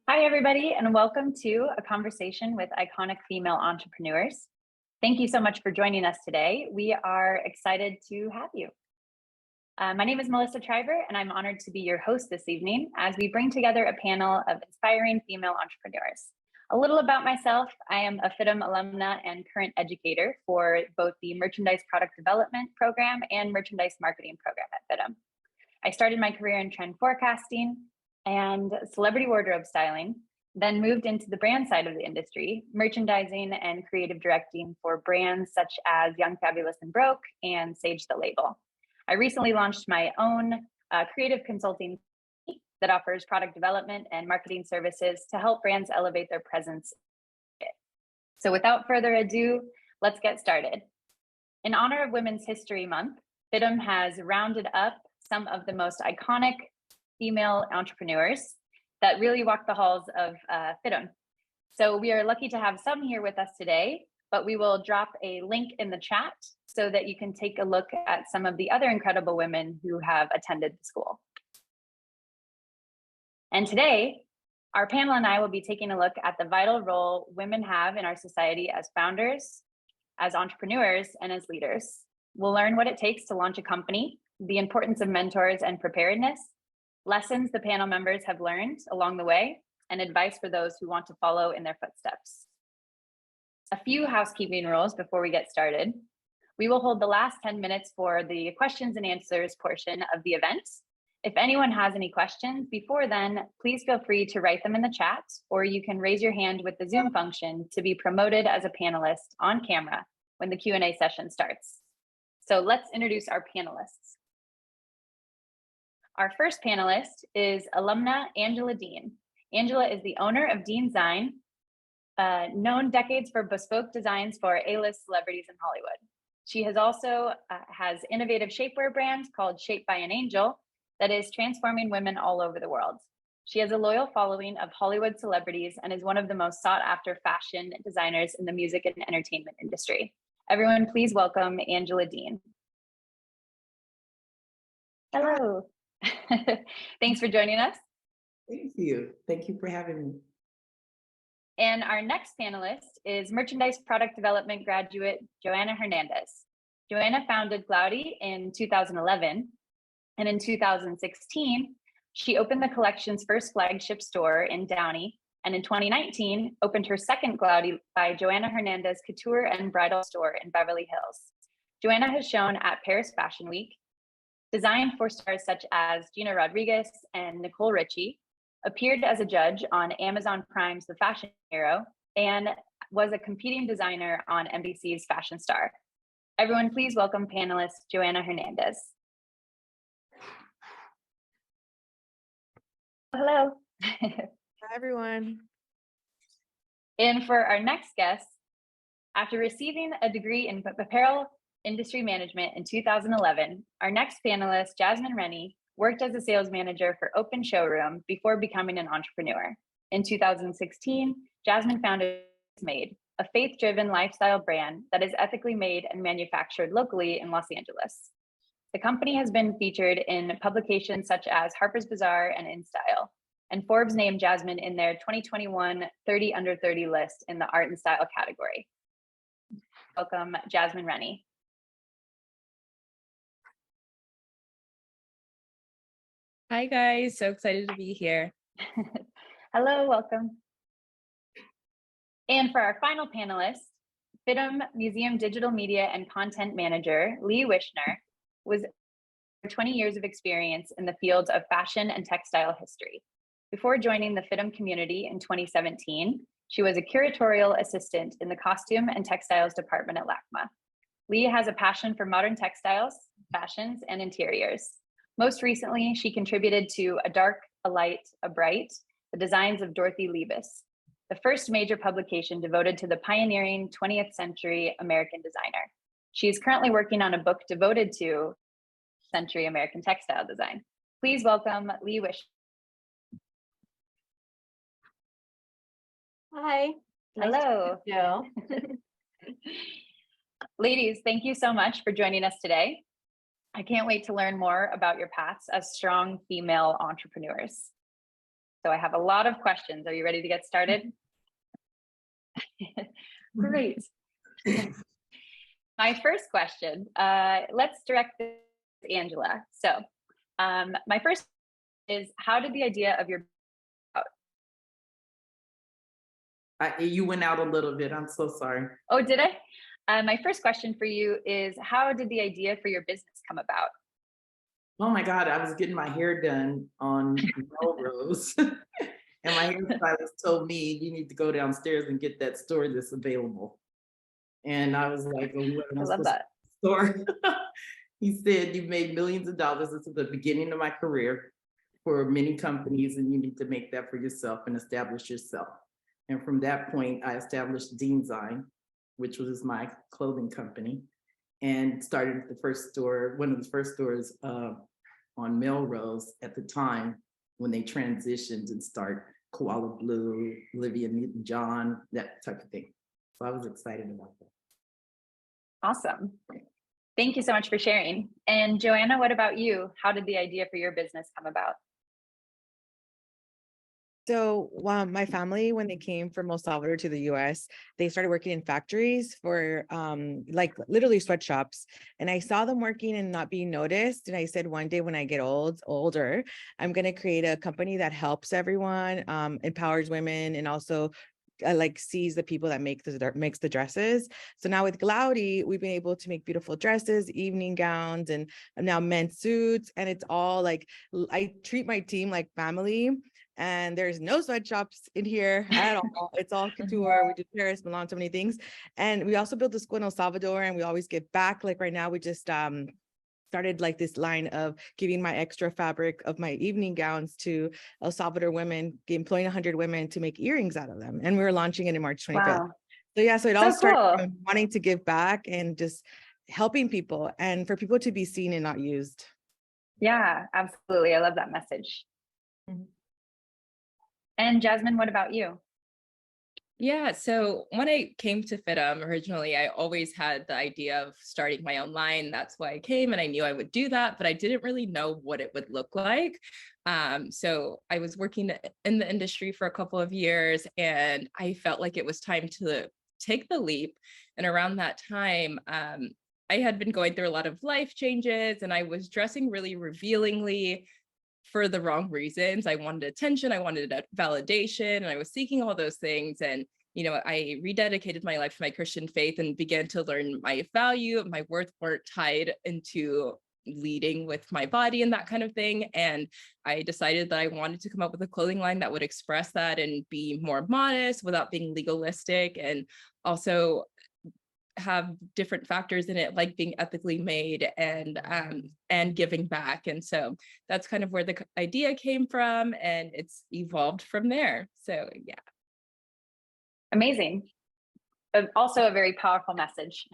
Hi, everybody, and welcome to a conversation with iconic female entrepreneurs. Thank you so much for joining us today. We are excited to have you. My name is Melissa Triver, and I'm honored to be your host this evening as we bring together a panel of inspiring female entrepreneurs. A little about myself: I am a FIDM alumna and current educator for both the Merchandise Product Development Program and Merchandise Marketing Program at FIDM. I started my career in trend forecasting and celebrity wardrobe styling, then moved into the brand side of the industry, merchandising and creative directing for brands such as Young, Fabulous, and Broke and Sage the Label. I recently launched my own creative consulting that offers product development and marketing services to help brands elevate their presence. So without further ado, let's get started. In honor of Women's History Month, FIDM has rounded up some of the most iconic female entrepreneurs that really walk the halls of FIDM. So we are lucky to have some here with us today, but we will drop a link in the chat so that you can take a look at some of the other incredible women who have attended the school. And today, our panel and I will be taking a look at the vital role women have in our society as founders, as entrepreneurs, and as leaders. We'll learn what it takes to launch a company, the importance of mentors and preparedness, lessons the panel members have learned along the way, and advice for those who want to follow in their footsteps. A few housekeeping rules before we get started. We will hold the last 10 minutes for the questions and answers portion of the event. If anyone has any questions before then, please feel free to write them in the chat, or you can raise your hand with the Zoom function to be promoted as a panelist on camera when the Q&A session starts. So let's introduce our panelists. Our first panelist is alumna Angela Dean. Angela is the owner of Dean Design, known decades for bespoke designs for A-list celebrities in Hollywood. She has also has innovative shapewear brand called Shaped by an Angel that is transforming women all over the world. She has a loyal following of Hollywood celebrities and is one of the most sought after fashion designers in the music and entertainment industry. Everyone, please welcome Angela Dean. Hello. Thanks for joining us. Thank you. Thank you for having me. And our next panelist is Merchandise Product Development graduate, Johana Hernandez. Johana founded Glaudy in 2011, and in 2016, she opened the collection's first flagship store in Downey, and in 2019, opened her second Glaudy by Johana Hernandez Couture and Bridal store in Beverly Hills. Johana has shown at Paris Fashion Week, designed for stars such as Gina Rodriguez and Nicole Richie, appeared as a judge on Amazon Prime's The Fashion Hero, and was a competing designer on NBC's Fashion Star. Everyone, please welcome panelist Johana Hernandez. Hello. Hi, everyone. And for our next guest, after receiving a degree in apparel industry management in 2011, our next panelist, Jasmine Rennie, worked as a sales manager for Open Showroom before becoming an entrepreneur. In 2016, Jasmine founded Made, a faith-driven lifestyle brand that is ethically made and manufactured locally in Los Angeles. The company has been featured in publications such as Harper's Bazaar and InStyle, and Forbes named Jasmine in their 2021 30 Under 30 list in the art and style category. Welcome, Jasmine Rennie. Hi, guys. So excited to be here. Hello, welcome. And for our final panelist, FIDM Museum Digital Media and Content Manager, Leigh Wishner, was 20 years of experience in the fields of fashion and textile history. Before joining the FIDM community in 2017, she was a curatorial assistant in the costume and textiles department at LACMA. Leigh has a passion for modern textiles, fashions, and interiors. Most recently, she contributed to A Dark, a Light, a Bright, the designs of Dorothy Liebes, the first major publication devoted to the pioneering 20th century American designer. She is currently working on a book devoted to century American textile design. Please welcome Leigh Wishner. Hi. Hello. Nice Ladies, thank you so much for joining us today. I can't wait to learn more about your paths as strong female entrepreneurs. So I have a lot of questions. Are you ready to get started? Great. My first question, let's direct this to Angela. So my first is, how did the idea of your You went out a little bit. I'm so sorry. Oh, did I? My first question for you is, how did the idea for your business come about? Oh my God, I was getting my hair done on Melrose. And my hairstylist told me, you need to go downstairs and get that store that's available. And I was like, oh, what am I I love supposed that. to store? He said, you've made millions of dollars. This is the beginning of my career for many companies, and you need to make that for yourself and establish yourself. And from that point, I established Deanzine, which was my clothing company, and started the first store, one of the first stores on Melrose at the time when they transitioned and start Koala Blue, Olivia Newton-John, that type of thing. So I was excited about that. Awesome. Thank you so much for sharing. And Joanna, what about you? How did the idea for your business come about? So my family, when they came from El Salvador to the US, they started working in factories for like literally sweatshops. And I saw them working and not being noticed. And I said, one day when I get older, I'm going to create a company that helps everyone, empowers women, and also like sees the people that makes the dresses. So now with Glaudy, we've been able to make beautiful dresses, evening gowns, and now men's suits. And it's all like, I treat my team like family. And there's no sweatshops in here at all. It's all couture. We do Paris, Milan, so many things. And we also built a school in El Salvador, and we always give back. Like right now, we just started like this line of giving my extra fabric of my evening gowns to El Salvador women, employing 100 women to make earrings out of them. And we were launching it in March 25th. Wow. So yeah, so it So all started cool. from wanting to give back and just helping people, and for people to be seen and not used. Yeah, absolutely. I love that message. Mhm. And Jasmine, what about you? Yeah, so when I came to FIDM originally, I always had the idea of starting my own line. That's why I came, and I knew I would do that, but I didn't really know what it would look like. So I was working in the industry for a couple of years, and I felt like it was time to take the leap. And around that time, I had been going through a lot of life changes, and I was dressing really revealingly for the wrong reasons. I wanted attention, I wanted validation, and I was seeking all those things. And, I rededicated my life to my Christian faith and began to learn my value, my worth weren't tied into leading with my body and that kind of thing. And I decided that I wanted to come up with a clothing line that would express that and be more modest without being legalistic, and also have different factors in it, like being ethically made and giving back. And so that's kind of where the idea came from, and it's evolved from there. So yeah. Amazing. Also a very powerful message.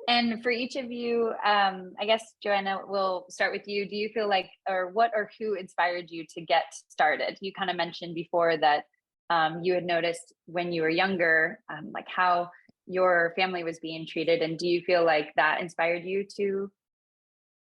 And for each of you, I guess, Joanna, we'll start with you. Do you feel like, or what or who inspired you to get started? You kind of mentioned before that you had noticed when you were younger, like how your family was being treated. And do you feel like that inspired you to?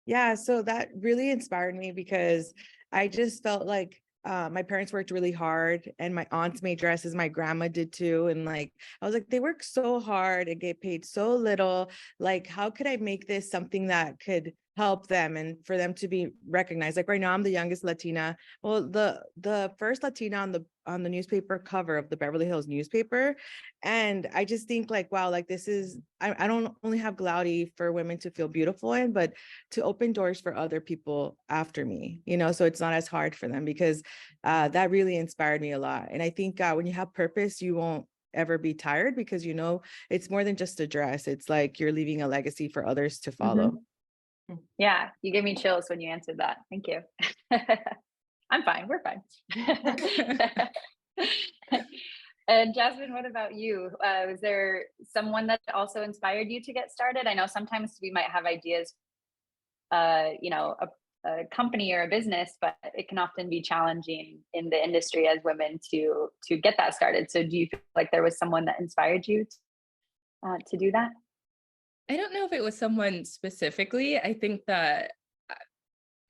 Yeah, so that really inspired me because I just felt like my parents worked really hard, and my aunts made dresses, my grandma did too. And like, I was like, they work so hard and get paid so little. Like, how could I make this something that could help them and for them to be recognized? Like right now, I'm the youngest Latina. Well, the first Latina on the newspaper cover of the Beverly Hills newspaper. And I just think like, wow, like this is, I don't only have Glaudy for women to feel beautiful in, but to open doors for other people after me, so it's not as hard for them, because that really inspired me a lot. And I think when you have purpose, you won't ever be tired, because it's more than just a dress. It's like you're leaving a legacy for others to follow. Yeah, you gave me chills when you answered that. Thank you. I'm fine. We're fine. And Jasmine, what about you? Was there someone that also inspired you to get started? I know sometimes we might have ideas, a company or a business, but it can often be challenging in the industry as women to get that started. So do you feel like there was someone that inspired you to do that? I don't know if it was someone specifically. I think that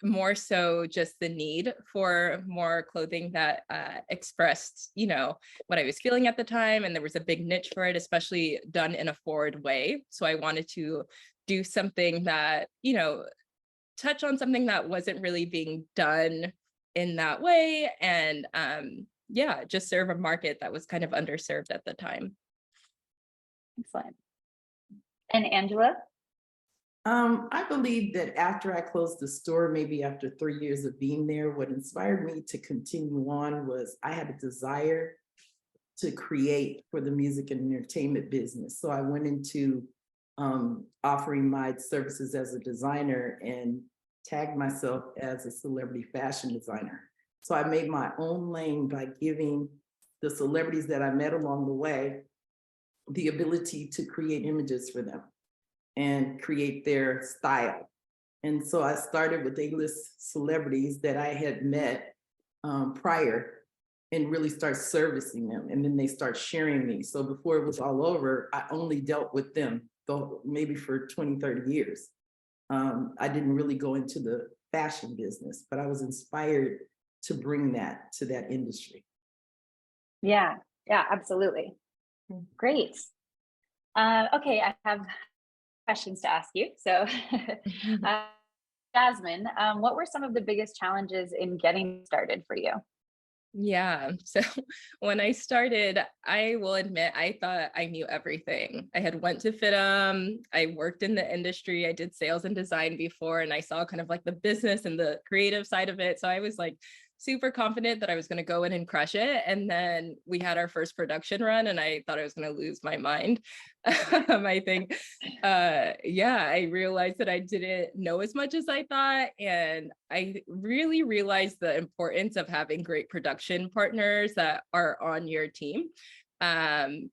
more so just the need for more clothing that expressed, what I was feeling at the time. And there was a big niche for it, especially done in a forward way. So I wanted to do something that, touch on something that wasn't really being done in that way. And just serve a market that was kind of underserved at the time. Excellent. And Angela? I believe that after I closed the store, maybe after 3 years of being there, what inspired me to continue on was I had a desire to create for the music and entertainment business. So I went into offering my services as a designer and tagged myself as a celebrity fashion designer. So I made my own lane by giving the celebrities that I met along the way the ability to create images for them and create their style. And so I started with A-list celebrities that I had met prior and really start servicing them. And then they start sharing me. So before it was all over, I only dealt with them maybe for 20, 30 years. I didn't really go into the fashion business, but I was inspired to bring that to that industry. Yeah, absolutely. Great. Okay, I have questions to ask you. So Jasmine, what were some of the biggest challenges in getting started for you? Yeah. So when I started, I will admit, I thought I knew everything. I had went to FIDM, I worked in the industry, I did sales and design before, and I saw kind of like the business and the creative side of it. So I was like super confident that I was going to go in and crush it. And then we had our first production run and I thought I was going to lose my mind. I think, I realized that I didn't know as much as I thought. And I really realized the importance of having great production partners that are on your team. And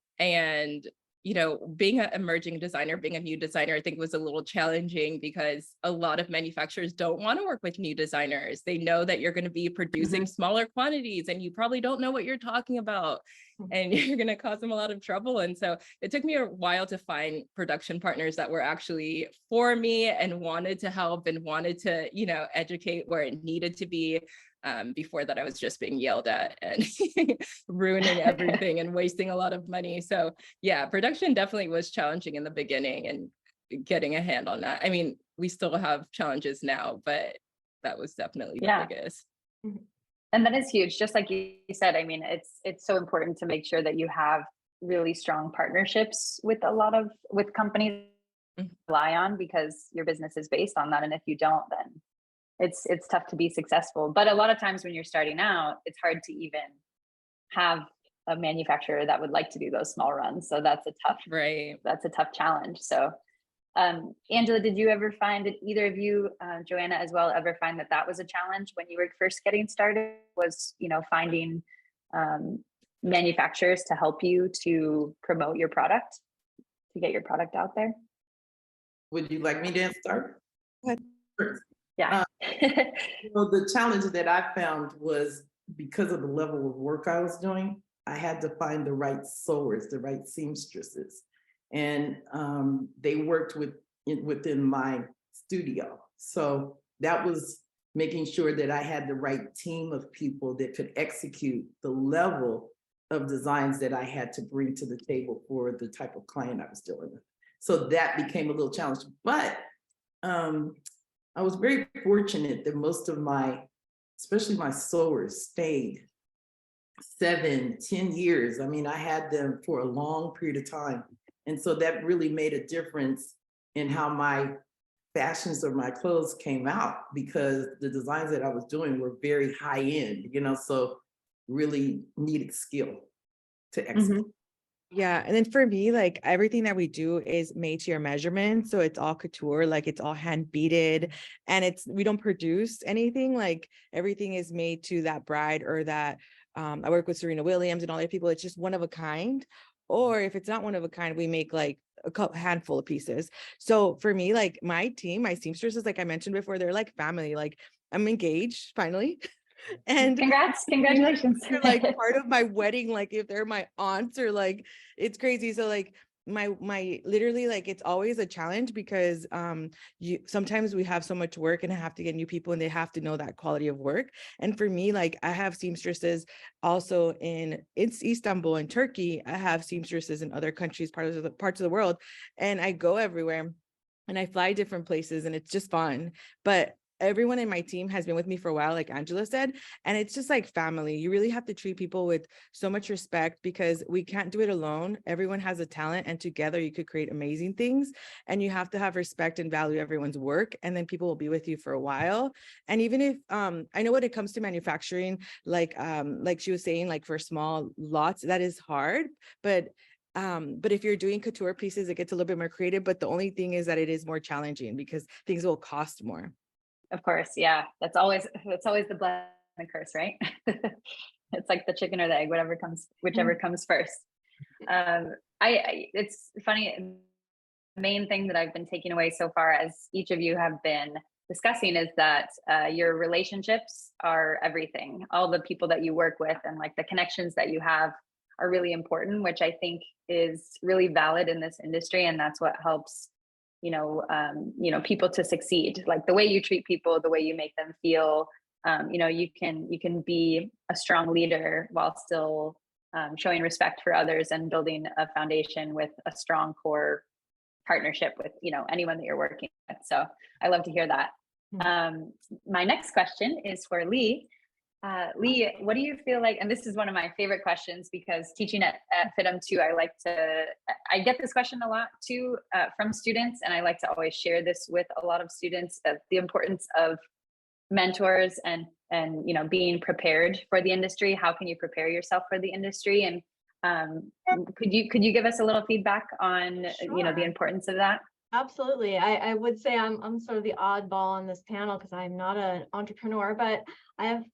being an emerging designer, being a new designer, I think was a little challenging because a lot of manufacturers don't want to work with new designers. They know that you're going to be producing smaller quantities and you probably don't know what you're talking about and you're going to cause them a lot of trouble. And so it took me a while to find production partners that were actually for me and wanted to help and wanted to, educate where it needed to be. Before that, I was just being yelled at and ruining everything and wasting a lot of money. So yeah, production definitely was challenging in the beginning and getting a hand on that. I mean, we still have challenges now, but that was definitely the biggest. And that is huge. Just like you said, I mean, it's so important to make sure that you have really strong partnerships with companies you rely on because your business is based on that. And if you don't, then it's tough to be successful. But a lot of times when you're starting out, it's hard to even have a manufacturer that would like to do those small runs. So that's a tough challenge. So Angela, did you ever find, did either of you, Johana as well, ever find that was a challenge when you were first getting started, was, finding manufacturers to help you to promote your product, to get your product out there? Would you like me to start? Go ahead. Yeah. Well, the challenge that I found was because of the level of work I was doing, I had to find the right sewers, the right seamstresses. And they worked within my studio. So that was making sure that I had the right team of people that could execute the level of designs that I had to bring to the table for the type of client I was dealing with. So that became a little challenge. But I was very fortunate that most of especially my sewers, stayed 7, 10 years. I mean, I had them for a long period of time. And so that really made a difference in how my fashions or my clothes came out because the designs that I was doing were very high end, so really needed skill to execute. Yeah. And then for me, like everything that we do is made to your measurement. So it's all couture, like it's all hand beaded and we don't produce anything, like everything is made to that bride or that, I work with Serena Williams and all their people. It's just one of a kind. Or if it's not one of a kind, we make like a handful of pieces. So for me, like my team, my seamstresses, like I mentioned before, they're like family, like I'm engaged finally. And congratulations. they're like part of my wedding, like if they're my aunts or like it's crazy. So like my literally, like, it's always a challenge because sometimes we have so much work and I have to get new people and they have to know that quality of work. And for me, like, I have seamstresses also in Istanbul and Turkey. I have seamstresses in other countries, parts of the world, and I go everywhere and I fly different places and it's just fun. But everyone in my team has been with me for a while, like Angela said, and it's just like family. You really have to treat people with so much respect because we can't do it alone. Everyone has a talent, and together you could create amazing things. And you have to have respect and value everyone's work, and then people will be with you for a while. And even if I know when it comes to manufacturing, like she was saying, like for small lots, that is hard, but if you're doing couture pieces, it gets a little bit more creative. But the only thing is that it is more challenging because things will cost more. Of course, yeah. That's always the blessing and the curse, right? It's like the chicken or the egg, whichever comes first. It's funny. The main thing that I've been taking away so far, as each of you have been discussing, is that your relationships are everything. All the people that you work with and like the connections that you have are really important, which I think is really valid in this industry, and that's what helps people to succeed. Like the way you treat people, the way you make them feel, you can be a strong leader while still showing respect for others and building a foundation with a strong core partnership with anyone that you're working with. So I love to hear that. My next question is for Leigh. Leigh, what do you feel like, and this is one of my favorite questions because teaching at FIDM too, I get this question a lot too from students, and I like to always share this with a lot of students, of the importance of mentors and being prepared for the industry. How can you prepare yourself for the industry? And could you give us a little feedback on the importance of that? Absolutely. I would say I'm sort of the oddball on this panel because I'm not an entrepreneur, but I've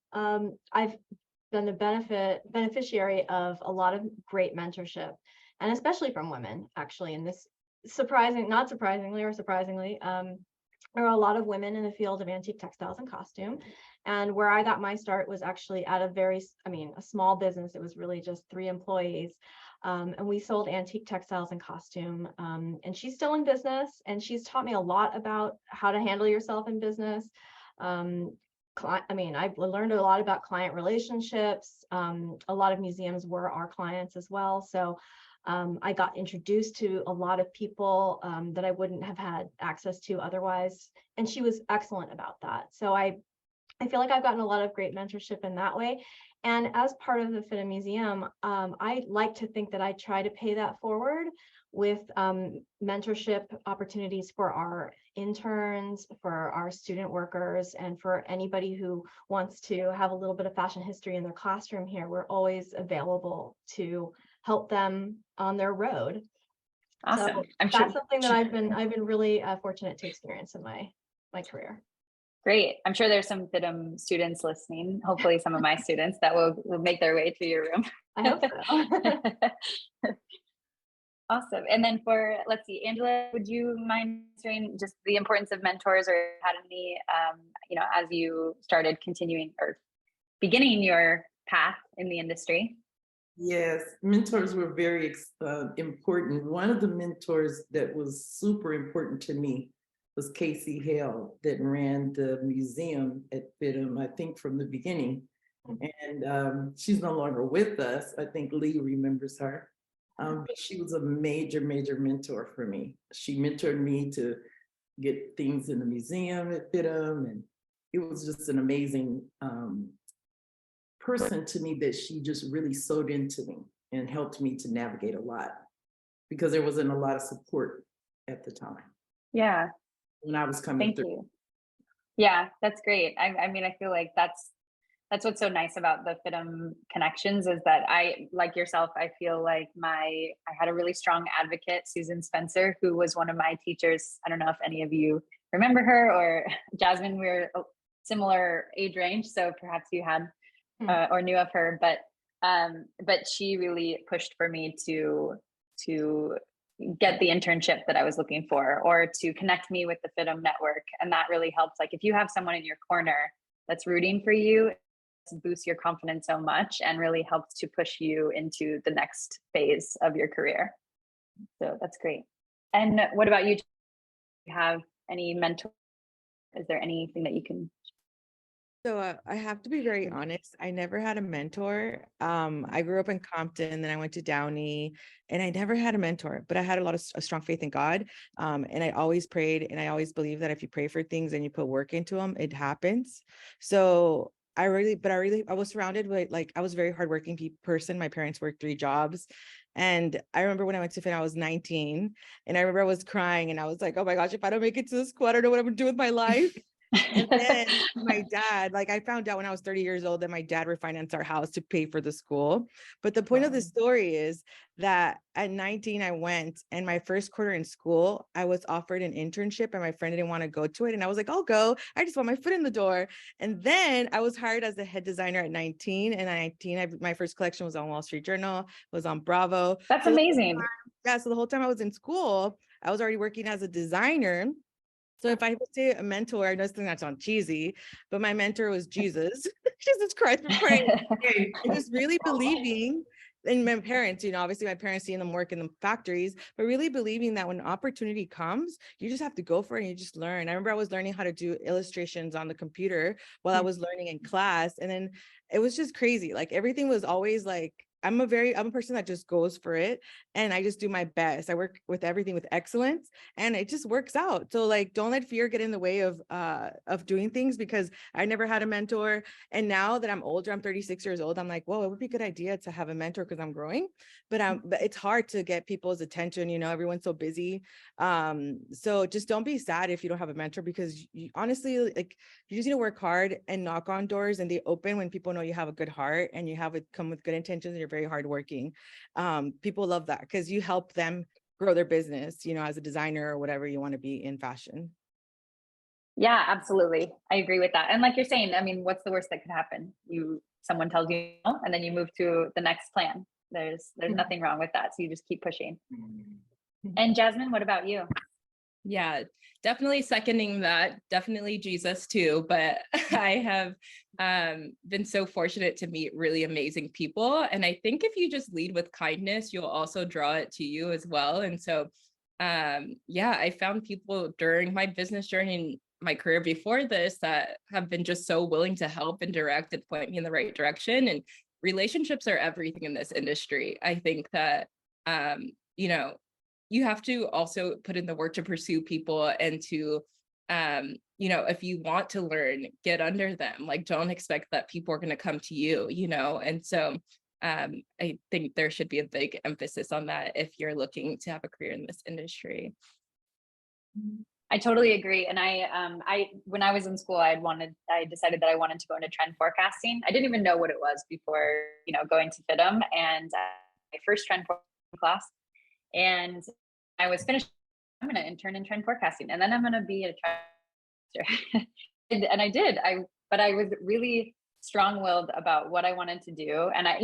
been the beneficiary of a lot of great mentorship, and especially from women, actually. And this not surprisingly, there are a lot of women in the field of antique textiles and costume. And where I got my start was actually at a small business. It was really just 3 employees. And we sold antique textiles and costume. And she's still in business, and she's taught me a lot about how to handle yourself in business. I've learned a lot about client relationships. A lot of museums were our clients as well. So I got introduced to a lot of people that I wouldn't have had access to otherwise. And she was excellent about that. So I feel like I've gotten a lot of great mentorship in that way. And as part of the FIDM Museum, I like to think that I try to pay that forward with mentorship opportunities for our interns, for our student workers, and for anybody who wants to have a little bit of fashion history in their classroom here. We're always available to help them on their road. Awesome. So that's something that I've been really fortunate to experience in my career. Great. I'm sure there's some FIDM students listening, hopefully some of my students that will make their way to your room. I hope so. Awesome. And then let's see, Angela, would you mind sharing just the importance of mentors, or had any, as you started continuing or beginning your path in the industry? Yes, mentors were very important. One of the mentors that was super important to me was Casey Hale, that ran the museum at FIDM, I think from the beginning. And she's no longer with us. I think Leigh remembers her. But she was a major, major mentor for me. She mentored me to get things in the museum at FIDM. And it was just an amazing person to me, that she just really sewed into me and helped me to navigate a lot, because there wasn't a lot of support at the time. Yeah. When I was coming through. Thank you. Yeah, that's great. I feel like that's what's so nice about the FIDM connections, is that like yourself, I feel like I had a really strong advocate, Susan Spencer, who was one of my teachers. I don't know if any of you remember her, or Jasmine, we're a similar age range, so perhaps you had or knew of her, but she really pushed for me to get the internship that I was looking for, or to connect me with the FIDM network. And that really helps. Like if you have someone in your corner that's rooting for you, it boosts your confidence so much and really helps to push you into the next phase of your career. So that's great. And what about you? Do you have any mentor? Is there anything that you can? So I have to be very honest. I never had a mentor. I grew up in Compton, then I went to Downey, and I never had a mentor. But I had a strong faith in God, and I always prayed, and I always believed that if you pray for things and you put work into them, it happens. So I was surrounded with, like, I was a very hardworking person. My parents worked 3 jobs. And I remember when I went to FIDM, I was 19, and I remember I was crying, and I was like, oh my gosh, if I don't make it to the school, I don't know what I'm gonna do with my life. And then my dad, like, I found out when I was 30 years old that my dad refinanced our house to pay for the school. But the point of the story is that at 19, I went, and my first quarter in school, I was offered an internship, and my friend didn't want to go to it. And I was like, I'll go. I just want my foot in the door. And then I was hired as the head designer at 19. And at 19, my first collection was on Wall Street Journal, was on Bravo. That's So amazing. so the whole time I was in school, I was already working as a designer. So if I would say a mentor, I know this thing that sounds cheesy, but my mentor was Jesus, Jesus Christ, for praying, and just really believing. And my parents, obviously my parents seeing them work in the factories, but really believing that when opportunity comes, you just have to go for it and you just learn. I remember I was learning how to do illustrations on the computer while I was learning in class. And then it was just crazy. Like, everything was always like, I'm a person that just goes for it, and I just do my best. I work with everything with excellence, and it just works out. So, like, don't let fear get in the way of doing things, because I never had a mentor. And now that I'm older, I'm 36 years old, I'm like, whoa, it would be a good idea to have a mentor, because I'm growing. But it's hard to get people's attention, everyone's so busy. So just don't be sad if you don't have a mentor, because honestly, like, you just need to work hard and knock on doors, and they open when people know you have a good heart and you have it come with good intentions and you're very hardworking. People love that, because you help them grow their business, as a designer or whatever you want to be in fashion. Yeah, absolutely. I agree with that. And like you're saying, I mean, what's the worst that could happen? Someone tells you no, and then you move to the next plan. There's nothing wrong with that. So you just keep pushing. And Jasmine, what about you? Yeah, definitely seconding that. Definitely Jesus too. But I have been so fortunate to meet really amazing people. And I think if you just lead with kindness, you'll also draw it to you as well. And so, yeah, I found people during my business journey and my career before this that have been just so willing to help and direct and point me in the right direction. And relationships are everything in this industry. I think that, you have to also put in the work to pursue people and to, if you want to learn, get under them. Like, don't expect that people are going to come to you, And so I think there should be a big emphasis on that if you're looking to have a career in this industry. I totally agree. And when I was in school, I decided that I wanted to go into trend forecasting. I didn't even know what it was before, going to FIDM, and my first trend forecasting class. And I was finished. I'm going to intern in trend forecasting, and then I'm going to be a trend. And I did. But I was really strong-willed about what I wanted to do. And I,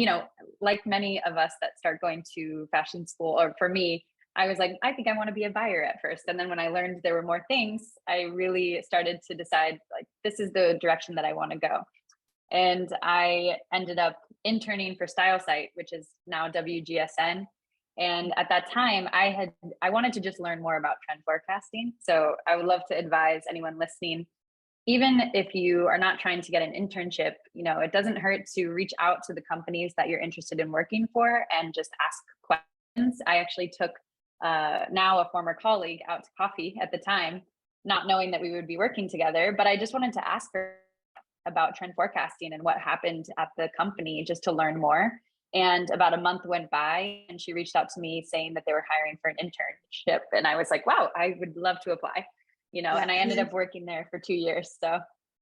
like many of us that start going to fashion school, or for me, I was like, I think I want to be a buyer at first. And then when I learned there were more things, I really started to decide, like, this is the direction that I want to go. And I ended up interning for Style Site, which is now WGSN. And at that time, I wanted to just learn more about trend forecasting. So I would love to advise anyone listening, even if you are not trying to get an internship, it doesn't hurt to reach out to the companies that you're interested in working for and just ask questions. I actually took now a former colleague out to coffee at the time, not knowing that we would be working together, but I just wanted to ask her about trend forecasting and what happened at the company, just to learn more. And about a month went by, and she reached out to me saying that they were hiring for an internship. And I was like, wow, I would love to apply, and I ended up working there for 2 years. So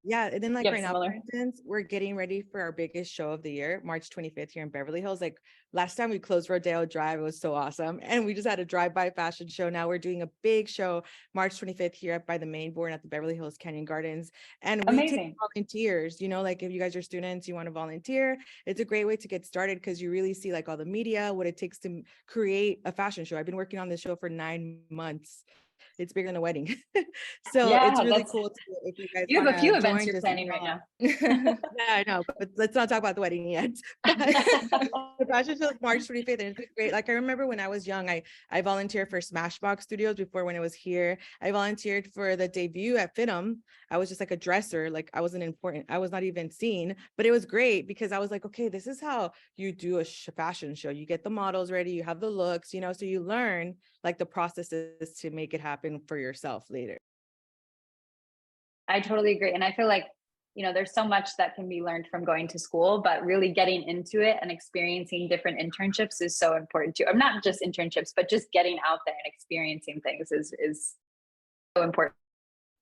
yeah. And then, like, right now, for instance, we're getting ready for our biggest show of the year, March 25th here in Beverly Hills. Like, last time we closed Rodeo Drive, it was so awesome. And we just had a drive-by fashion show. Now we're doing a big show March 25th here by the main board at the Beverly Hills Canyon Gardens. And we take volunteers, like, if you guys are students, you want to volunteer, it's a great way to get started, because you really see, like, all the media, what it takes to create a fashion show. I've been working on this show for 9 months. it's bigger than a wedding. So Yeah, it's really that's, cool if you guys you have a wanna few events join, you're just planning right now. yeah, I know, but let's not talk about the wedding yet. The fashion show is March 25th, and it's been great. Like I remember when I was young, I volunteered for Smashbox Studios before when it was here. I volunteered for the debut at FIDM. I was just like a dresser, like I wasn't important. I was not even seen, but it was great because I was like, okay, this is how you do a fashion show. You get the models ready, you have the looks, you know, so you learn like the processes to make it happen for yourself later. I totally agree. And I feel like, you know, there's so much that can be learned from going to school, but really getting into it and experiencing different internships is so important too. Or not just internships, but just getting out there and experiencing things is so important.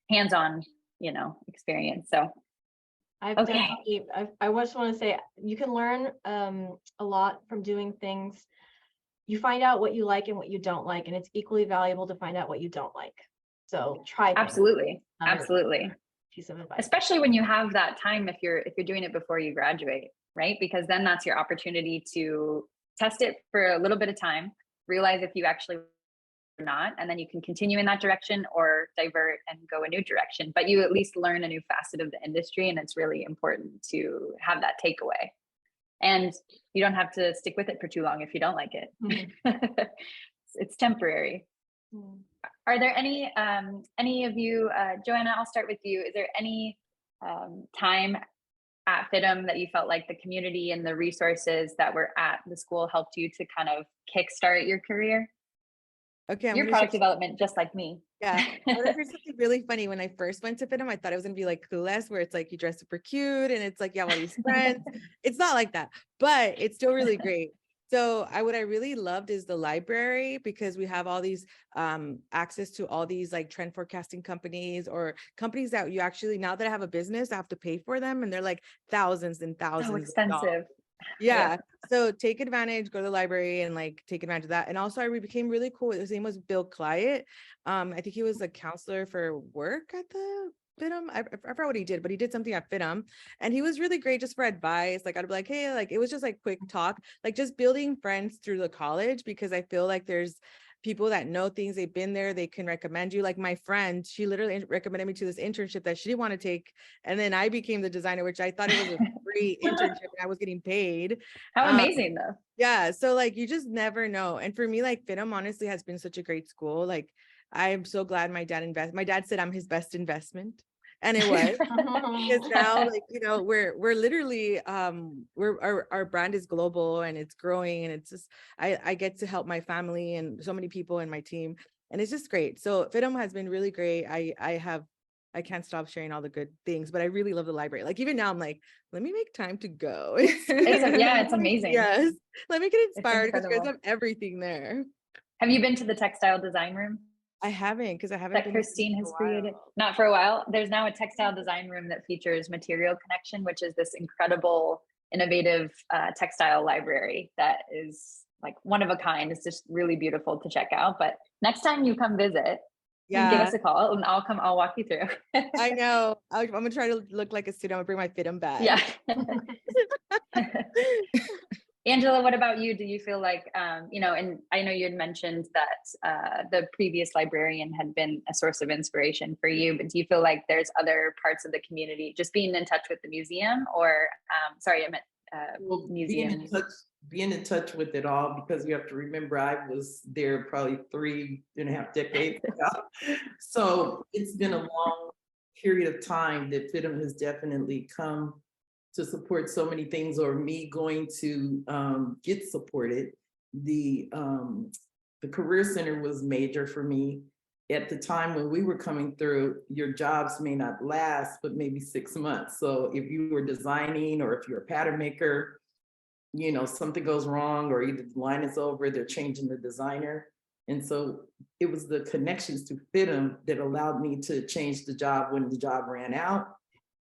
Hands-on, you know, experience. So I've okay. definitely, I just want to say, you can learn a lot from doing things. You find out what you like and what you don't like, and it's equally valuable to find out what you don't like. So try things. Absolutely. Absolutely. Piece of advice. Especially when you have that time, if you're doing it before you graduate, right? Because then that's your opportunity to test it for a little bit of time, realize if you actually or not, and then you can continue in that direction or divert and go a new direction. But you at least learn a new facet of the industry, and it's really important to have that takeaway. And you don't have to stick with it for too long if you don't like it. Mm-hmm. It's temporary. Mm. Are there any of you, Johana, I'll start with you. Is there any time at FIDM that you felt like the community and the resources that were at the school helped you to kind of kickstart your career? Okay, your product development, just like me. Yeah, I heard something really funny. When I first went to FIDM, I thought it was gonna be like Clueless, where it's like you dress super cute and it's like you have all these friends. It's not like that, but it's still really great. So what I really loved is the library, because we have all these access to all these like trend forecasting companies or companies that you actually, now that I have a business, I have to pay for them, and they're like thousands and thousands. So expensive. Yeah. So take advantage, go to the library and like take advantage of that. And also I became really cool. His name was Bill Clyett. I think he was a counselor for work at the FIDM. I forgot what he did, but he did something at FIDM, and he was really great just for advice. Like I'd be like, hey, like it was just like quick talk, like just building friends through the college, because I feel like there's people that know things, they've been there, they can recommend you. Like my friend, she literally recommended me to this internship that she didn't want to take. And then I became the designer, which I thought it was a free internship and I was getting paid. How amazing though. Yeah. So like, you just never know. And for me, like FIDM honestly has been such a great school. Like I'm so glad my dad said I'm his best investment. And it was, because now, like, you know, we're literally our brand is global and it's growing, and it's just I get to help my family and so many people in my team, and it's just great. So FIDM has been really great. I can't stop sharing all the good things, but I really love the library. Like even now I'm like, let me make time to go. It's amazing. Yes. Let me get inspired, because you guys have everything there. Have you been to the textile design room? I haven't, because I haven't that Christine has created. Not for a while. There's now a textile design room that features Material Connection, which is this incredible, innovative textile library that is like one of a kind. It's just really beautiful to check out. But next time you come visit, give us a call and I'll walk you through. I know. I'm gonna try to look like a student. I'm gonna bring my FIDM bag. Yeah. Angela, what about you? Do you feel like, you know, and I know you had mentioned that the previous librarian had been a source of inspiration for you, but do you feel like there's other parts of the community, just being in touch with the museum, or, sorry, I meant museum. Being in touch with it all, because you have to remember, I was there probably 3.5 decades ago. So it's been a long period of time that FIDM has definitely come to support so many things, or me going to get supported. The Career Center was major for me. At the time when we were coming through, your jobs may not last, but maybe 6 months. So if you were designing, or if you're a pattern maker, you know, something goes wrong, or either the line is over, they're changing the designer. And so it was the connections to FIDM that allowed me to change the job when the job ran out.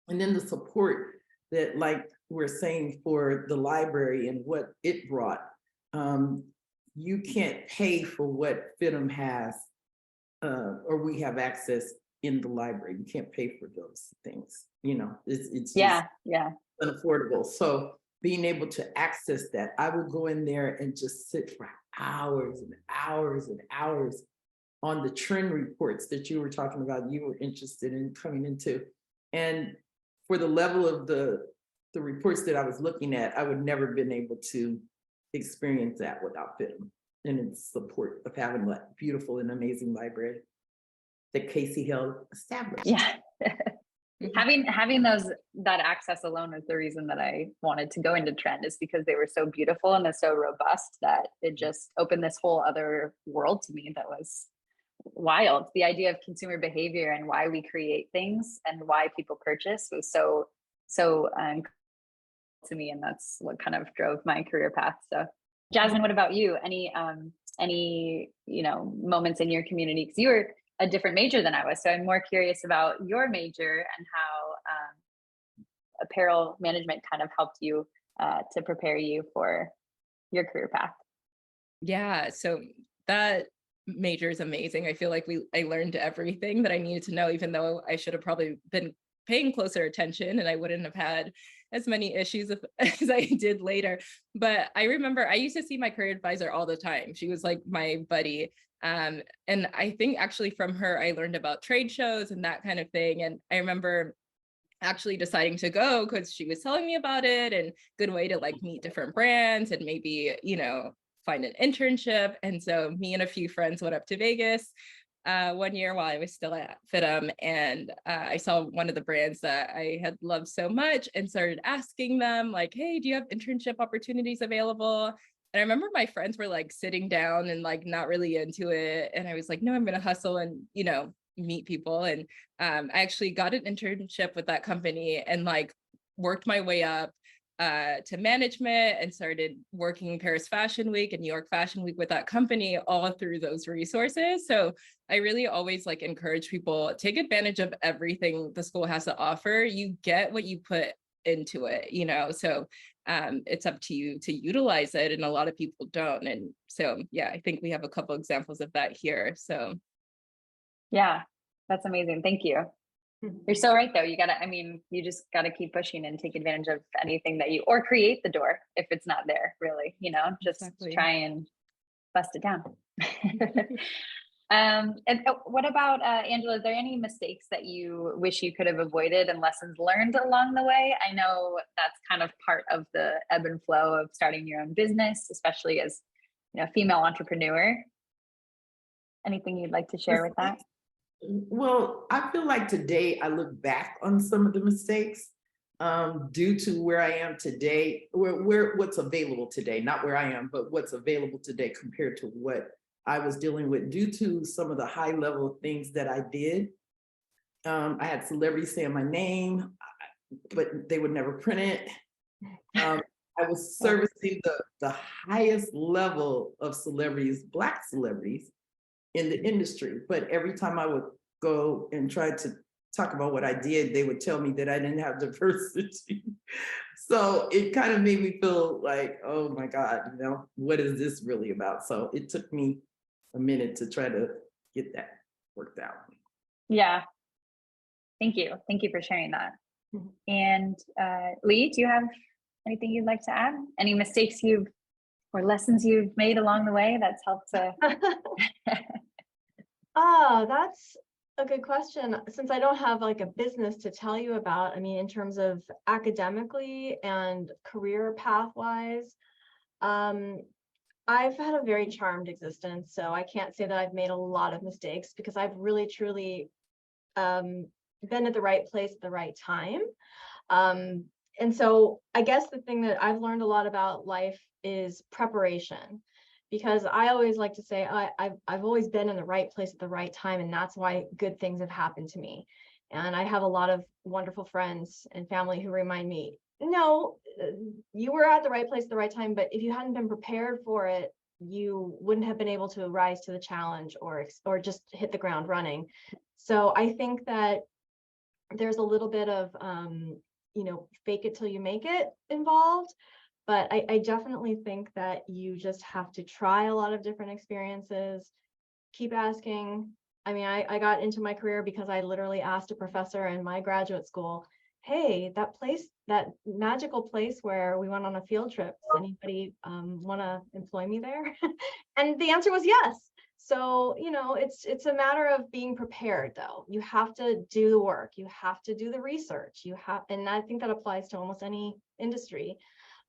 And then the support that, like we're saying, for the library and what it brought. You can't pay for what FIDM has, or we have access in the library. You can't pay for those things, you know, it's just unaffordable. So being able to access that, I would go in there and just sit for hours and hours and hours on the trend reports that you were talking about, you were interested in coming into. And for the level of the reports that I was looking at, I would never been able to experience that without FIDM and its support of having that beautiful and amazing library that Casey Hill established. Yeah. Having that access alone was the reason that I wanted to go into trend, is because they were so beautiful and they're so robust that it just opened this whole other world to me that was wild. The idea of consumer behavior and why we create things and why people purchase was so to me, and that's what kind of drove my career path. So Jasmine, what about you? Any moments in your community, because you were a different major than I was, so I'm more curious about your major and how apparel management kind of helped you to prepare you for your career path. Yeah, so that major is amazing. I feel like I learned everything that I needed to know, even though I should have probably been paying closer attention and I wouldn't have had as many issues as I did later. But I remember I used to see my career advisor all the time. She was like my buddy. And I think actually from her, I learned about trade shows and that kind of thing. And I remember actually deciding to go because she was telling me about it, and good way to like meet different brands and maybe, find an internship. And so me and a few friends went up to Vegas one year while I was still at FIDM, and I saw one of the brands that I had loved so much and started asking them like, hey, do you have internship opportunities available? And I remember my friends were like sitting down and like not really into it. And I was like, no, I'm going to hustle and, meet people. And I actually got an internship with that company and like worked my way up to management and started working Paris Fashion Week and New York Fashion Week with that company, all through those resources. So I really always like encourage people, take advantage of everything the school has to offer. You get what you put into it, so it's up to you to utilize it. And a lot of people don't. And so, yeah, I think we have a couple examples of that here. So. Yeah, that's amazing. Thank you. You're so right though. You just gotta keep pushing and take advantage of anything that or create the door if it's not there, really, just Exactly. try and bust it down. And what about Angela, is there any mistakes that you wish you could have avoided and lessons learned along the way? I know that's kind of part of the ebb and flow of starting your own business, especially as a female entrepreneur. Anything you'd like to share with that? Well, I feel like today I look back on some of the mistakes due to where I am today, what's available today, not where I am, but what's available today compared to what I was dealing with due to some of the high level things that I did. I had celebrities saying my name, but they would never print it. I was servicing the highest level of celebrities, Black celebrities, in the industry. But every time I would go and try to talk about what I did, they would tell me that I didn't have diversity. So it kind of made me feel like, oh my God, what is this really about? So it took me a minute to try to get that worked out. Yeah. Thank you. Thank you for sharing that. And Leigh, do you have anything you'd like to add? Any mistakes or lessons you've made along the way that's helped to? Oh, that's a good question. Since I don't have like a business to tell you about, in terms of academically and career path wise, I've had a very charmed existence. So I can't say that I've made a lot of mistakes because I've really, truly been at the right place at the right time. And so I guess the thing that I've learned a lot about life is preparation, because I always like to say I've always been in the right place at the right time, and that's why good things have happened to me. And I have a lot of wonderful friends and family who remind me, no, you were at the right place at the right time, but if you hadn't been prepared for it, you wouldn't have been able to rise to the challenge or just hit the ground running. So I think that there's a little bit of fake it till you make it involved. But I definitely think that you just have to try a lot of different experiences, keep asking. I got into my career because I literally asked a professor in my graduate school, hey, that magical place where we went on a field trip, does anybody want to employ me there? And the answer was yes. So, you know, it's a matter of being prepared though. You have to do the work, you have to do the research, and I think that applies to almost any industry.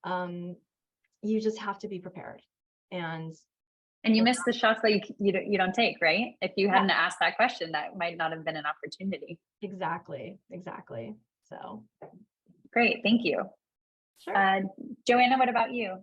You just have to be prepared. And you miss the shots that you don't take, right? If you hadn't Yeah. asked that question, that might not have been an opportunity. exactly. So Great, thank you. sure. Joanna, what about you?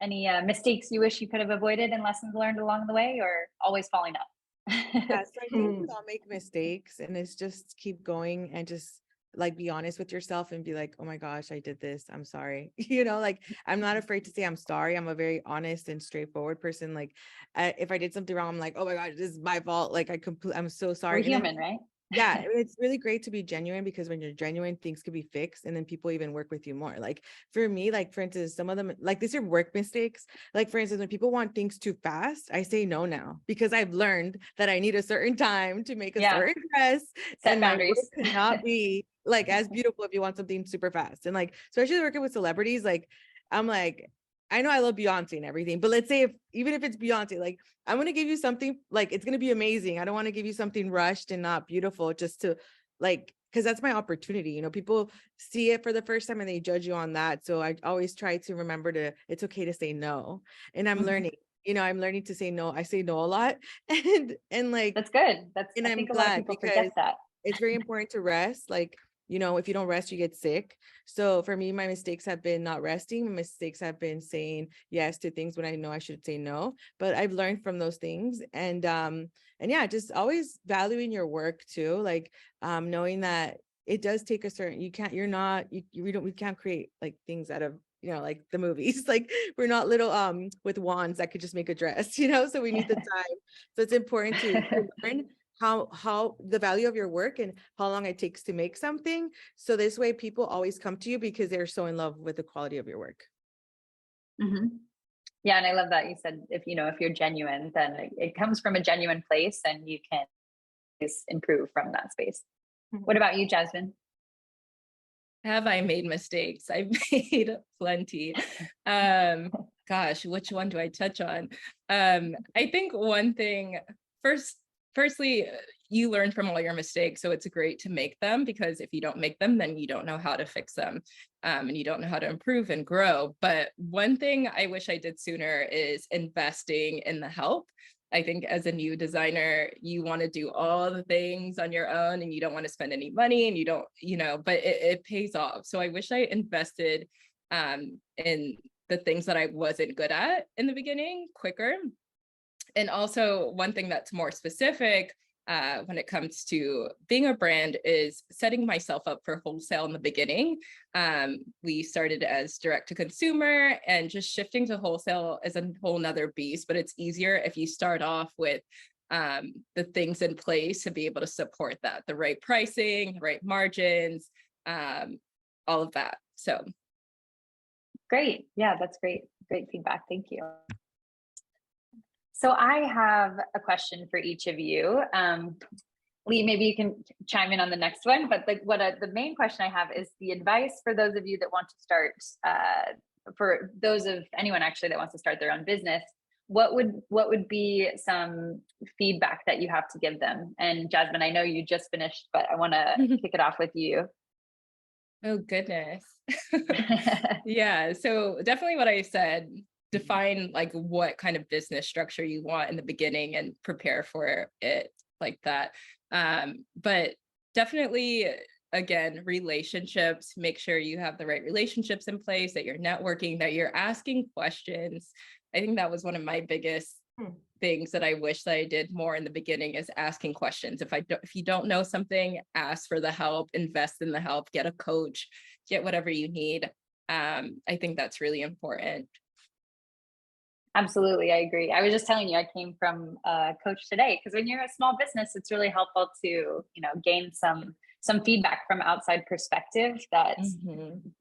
Any mistakes you wish you could have avoided and lessons learned along the way, or always following up? Yeah, so I think we all make mistakes, and it's just keep going and just like be honest with yourself and be like, oh my gosh, I did this. I'm sorry. Like I'm not afraid to say I'm sorry. I'm a very honest and straightforward person. Like if I did something wrong, I'm like, oh my God, this is my fault. Like I'm so sorry. We're human, right? Yeah, it's really great to be genuine, because when you're genuine, things could be fixed, and then people even work with you more. Like for me, like for instance, some of them, like these are work mistakes. Like for instance, when people want things too fast, I say no now, because I've learned that I need a certain time to make a Yeah. certain dress, Set and my work boundaries. cannot be like as beautiful if you want something super fast. And like, especially working with celebrities, like I'm like, I know I love Beyonce and everything, but let's say even if it's Beyonce, like I'm going to give you something, like it's going to be amazing. I don't want to give you something rushed and not beautiful just to like, because that's my opportunity. People see it for the first time and they judge you on that. So I always try to remember it's okay to say no. And I'm learning, I'm learning to say no. I say no a lot. And like, That's good. and I I'm think a lot of glad people because forget that. it's very important to rest. Like, if you don't rest, you get sick. So for me, my mistakes have been not resting. My mistakes have been saying yes to things when I know I should say no. But I've learned from those things. And yeah, just always valuing your work too. Like knowing that it does take a certain, we can't create like things out of like the movies. Like we're not little with wands that could just make a dress, so we need the time. So it's important to learn how the value of your work and how long it takes to make something. So this way people always come to you because they're so in love with the quality of your work. Yeah, and I love that you said if you're genuine, then it comes from a genuine place, and you can improve from that space. What about you, Jasmine? Have I made mistakes? I've made plenty. Gosh, which one do I touch on? I think one thing, firstly, you learn from all your mistakes. So it's great to make them, because if you don't make them, then you don't know how to fix them. And you don't know how to improve and grow. But one thing I wish I did sooner is investing in the help. I think as a new designer, you want to do all the things on your own and you don't want to spend any money, and you don't, but it pays off. So I wish I invested in the things that I wasn't good at in the beginning quicker. And also one thing that's more specific when it comes to being a brand is setting myself up for wholesale in the beginning. We started as direct to consumer, and just shifting to wholesale is a whole nother beast, but it's easier if you start off with the things in place to be able to support that, the right pricing, the right margins, all of that. So. Great. Yeah, that's great. Great feedback. Thank you. So I have a question for each of you. Leigh, maybe you can chime in on the next one, but the main question I have is the advice for those of you that want to start, for those of anyone actually that wants to start their own business, what would be some feedback that you have to give them? And Jasmine, I know you just finished, but I want to kick it off with you. Oh, goodness. Yeah, so definitely what I said, define like what kind of business structure you want in the beginning and prepare for it like that. But definitely, again, relationships, make sure you have the right relationships in place, that you're networking, that you're asking questions. I think that was one of my biggest things that I wish that I did more in the beginning, is asking questions. If you don't know something, ask for the help, invest in the help, get a coach, get whatever you need. I think that's really important. Absolutely, I agree. I was just telling you, I came from a coach today, because when you're a small business, it's really helpful to, gain some feedback from outside perspective that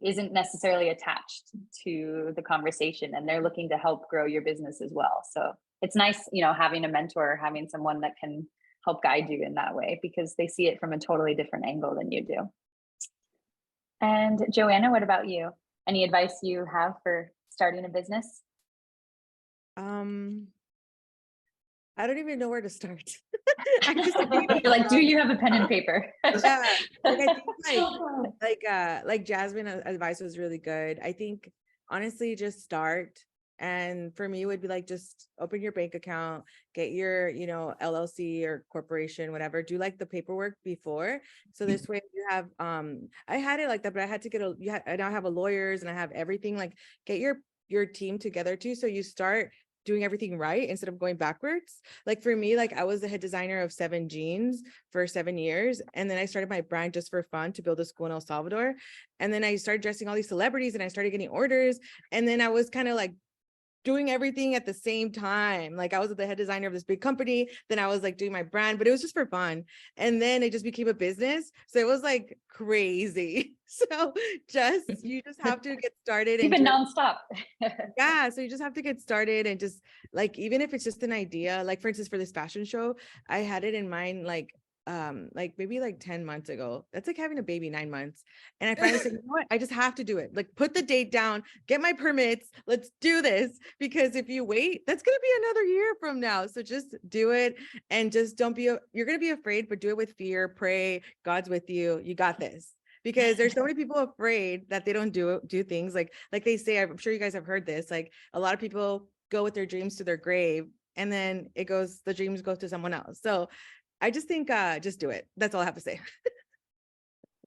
isn't necessarily attached to the conversation, and they're looking to help grow your business as well. So it's nice, having a mentor, having someone that can help guide you in that way, because they see it from a totally different angle than you do. And Joanna, what about you? Any advice you have for starting a business? I don't even know where to start. I just You're like, do you have a pen and paper? yeah, like I think like Jasmine advice was really good. I think honestly, just start. And for me, it would be like, just open your bank account, get your, LLC or corporation, whatever, do like the paperwork before. So this way you have, I had it like that, but I had to get I now have a lawyers and I have everything, like get your team together too. So you start doing everything right instead of going backwards. Like for me, like I was the head designer of 7 Jeans for 7 years. And then I started my brand just for fun to build a school in El Salvador. And then I started dressing all these celebrities and I started getting orders. And then I was kind of like doing everything at the same time. Like I was the head designer of this big company. Then I was like doing my brand, but it was just for fun. And then it just became a business. So it was like crazy. So you just have to get started. Even nonstop. Yeah. So you just have to get started and just like, even if it's just an idea, like for instance, for this fashion show, I had it in mind, like maybe like 10 months ago. That's like having a baby 9 months. And I finally said, you know what? I just have to do it. Like put the date down, get my permits. Let's do this. Because if you wait, that's going to be another year from now. So just do it and just don't be, you're going to be afraid, but do it with fear, pray, God's with you. You got this. Because there's so many people afraid that they don't do things like they say, I'm sure you guys have heard this, like a lot of people go with their dreams to their grave and then the dreams go to someone else. So I just think, just do it. That's all I have to say.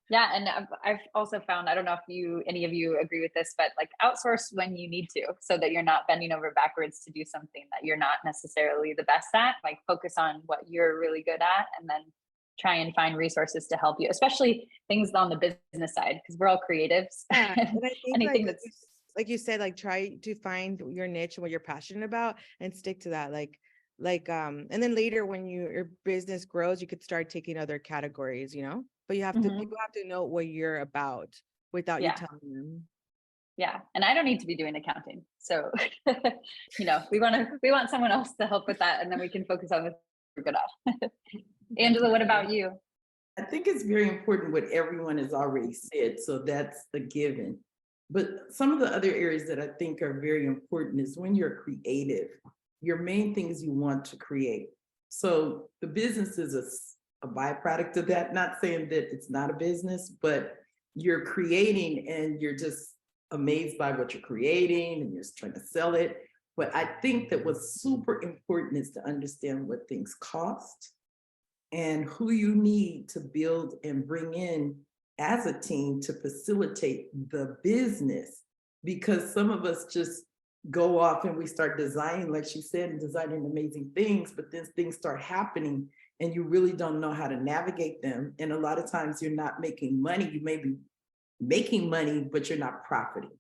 Yeah. And I've also found, I don't know if any of you agree with this, but like outsource when you need to, so that you're not bending over backwards to do something that you're not necessarily the best at. Like focus on what you're really good at and then try and find resources to help you, especially things on the business side, because we're all creatives. Yeah, and I think anything like, that's like you said, like try to find your niche and what you're passionate about and stick to that. And then later when your business grows, you could start taking other categories, but you have to, people have to know what you're about without you telling them. Yeah. And I don't need to be doing accounting. So, we want someone else to help with that. And then we can focus on what we're good at. Angela, what about you? I think it's very important what everyone has already said. So that's a given. But some of the other areas that I think are very important is when you're creative, your main things you want to create. So the business is a byproduct of that, not saying that it's not a business, but you're creating and you're just amazed by what you're creating and you're just trying to sell it. But I think that what's super important is to understand what things cost and who you need to build and bring in as a team to facilitate the business. Because some of us just go off and we start designing, like she said, and designing amazing things, but then things start happening and you really don't know how to navigate them. And a lot of times you're not making money. You may be making money, but you're not profiting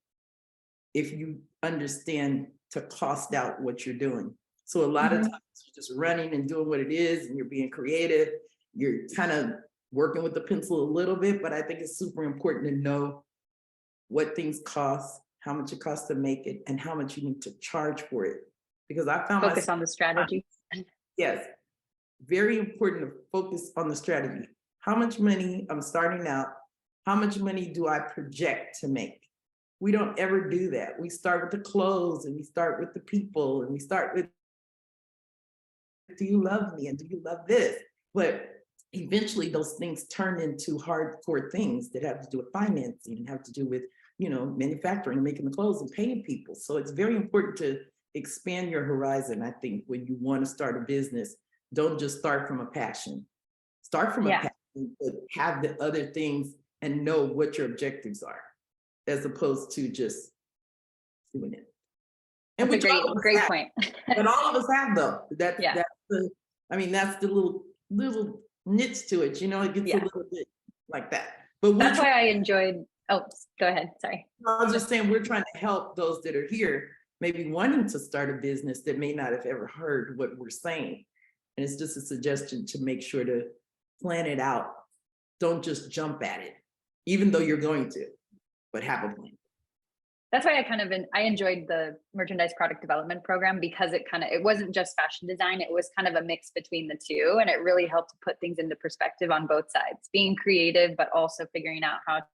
if you understand to cost out what you're doing. So a lot of times you're just running and doing what it is and you're being creative. You're kind of working with the pencil a little bit, but I think it's super important to know what things cost, how much it costs to make it, and how much you need to charge for it. Because I found focus on the strategy. Yes, very important to focus on the strategy. How much money I'm starting out, how much money do I project to make? We don't ever do that. We start with the clothes and we start with the people and we start with, do you love me and do you love this? But eventually those things turn into hardcore things that have to do with financing and have to do with, manufacturing and making the clothes and paying people. So it's very important to expand your horizon. I think when you want to start a business, don't just start from a passion. Start from a passion, but have the other things and know what your objectives are, as opposed to just doing it. And that's a great point. But all of us have though. That's the little niche to it. It gets a little bit like that. But that's why I enjoyed. Oh, go ahead. Sorry. I was just saying we're trying to help those that are here, maybe wanting to start a business that may not have ever heard what we're saying. And it's just a suggestion to make sure to plan it out. Don't just jump at it, even though you're going to, but have a plan. That's why I enjoyed the merchandise product development program, because it wasn't just fashion design. It was kind of a mix between the two. And it really helped to put things into perspective on both sides, being creative, but also figuring out how to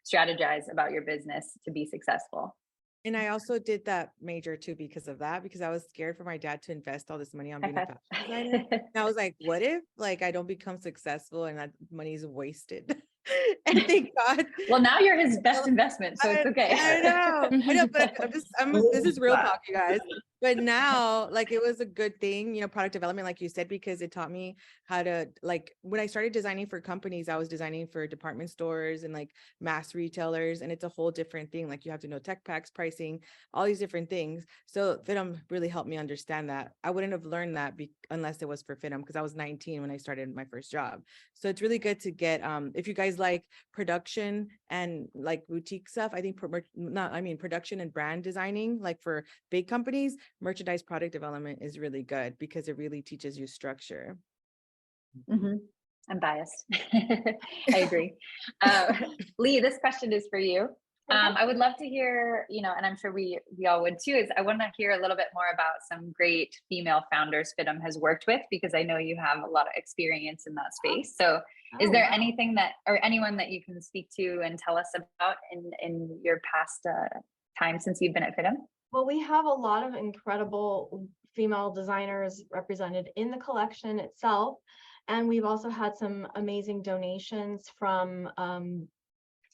strategize about your business to be successful. And I also did that major too because of that, because I was scared for my dad to invest all this money on being a fashion designer. And I was like, what if like I don't become successful and that money's wasted? And thank God. Well, now you're his best investment, so it's okay. I know, but this is real talk, you guys. But now, like, it was a good thing, product development, like you said, because it taught me how to, like, when I started designing for companies, I was designing for department stores and like mass retailers, and it's a whole different thing. Like, you have to know tech packs, pricing, all these different things. So FIDM really helped me understand that. I wouldn't have learned that unless it was for FIDM, because I was 19 when I started my first job. So it's really good to get, if you guys like production and like boutique stuff, I think production and brand designing, like for big companies, merchandise product development is really good because it really teaches you structure. Mm-hmm. I'm biased. I agree. Leigh, this question is for you. I would love to hear, and I'm sure we all would too, is I want to hear a little bit more about some great female founders FIDM has worked with, because I know you have a lot of experience in that space. So is there anything or anyone that you can speak to and tell us about in your past time since you've been at FIDM? Well, we have a lot of incredible female designers represented in the collection itself. And we've also had some amazing donations from